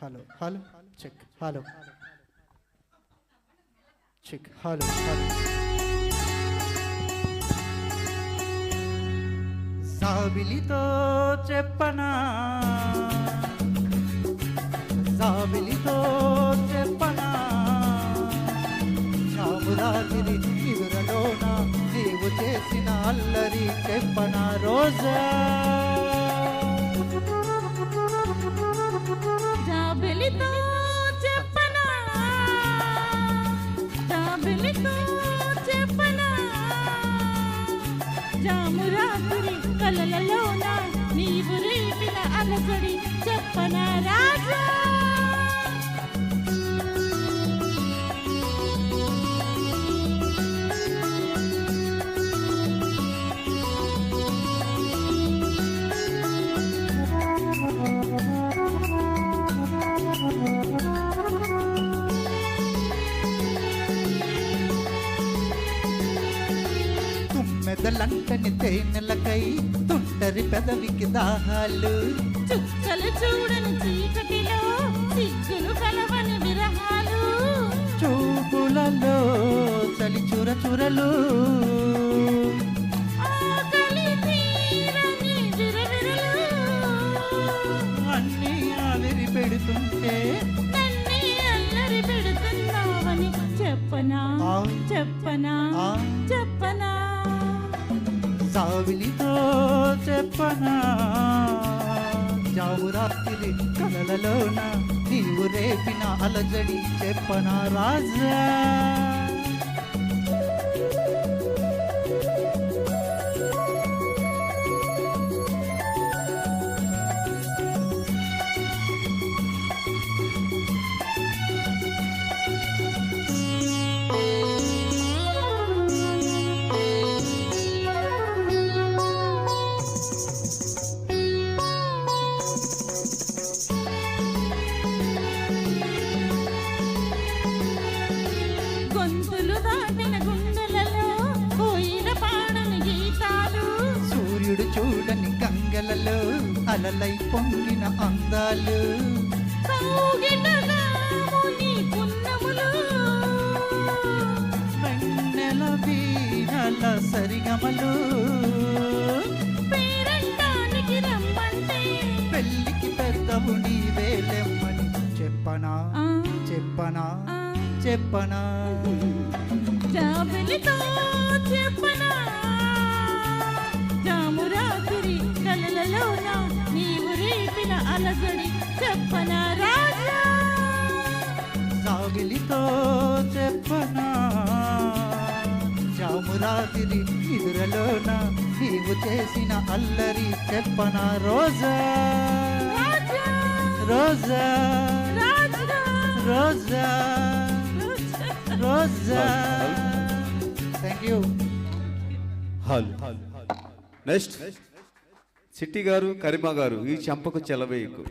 hello hello check hello check hello hello సాబిలితో చెప్పనా సాబిలితో చెప్పనా చామురాగిరి ఎదురలోన నీవు చేసిన అల్లరి చెప్పనా రోజా జాబిలితో చెప్పనా జాబిలితో చెప్పనా జామురాత్రి కలలలోన నీవు రేపిన అలజడి చెప్పనా రాజా మెదలంటని తేనెలకై తుంటరి పెదవికి దాహాలు చుక్కలు చూడని చీకటిలో సిగ్గులు కలవని విరహాలు చూపులలో చలి చురచురలు ఆకలి తీరని విరవిరలు అన్నీ ఆవిరి పెడుతుంటే నన్నే అల్లరి పెడుతున్నావని చెప్పనా చెప్పనా చెప్పనా సావిలితో చెప్పనా జామురాత్రి కలలలోన నీవు రేపిన అలజడి చెప్పనా రాజా గొంతులు దాటిన గుండెలలో కోయిల పాడని గీతాలు సూర్యుడు చూడని గంగలలో అలలై పొంగిన అందాలు కౌగిటగాము నీ పున్నములు వెన్నెల వీణల సరిగమలు పేరంటానికి రమ్మంటే పెళ్ళికి పెద్దవు నీవేలెమ్మని చెప్పనా చెప్పనా చెప్పనా జాబిలితో చెప్పనా జామురాత్రి కలలలోన నీవు రేపిన అలజడి చెప్పనా రాజా సాగిలితో చెప్పనా జామురాతిరి ఎదురలోన నీవు చేసిన అల్లరి చెప్పనా రోజా రాజా రోజా రాజా రోజా రోజా థ్యాంక్ యూ నెక్స్ట్ సిట్టి గారు కరిమా గారు ఈ చెంపకు చెలవేయకు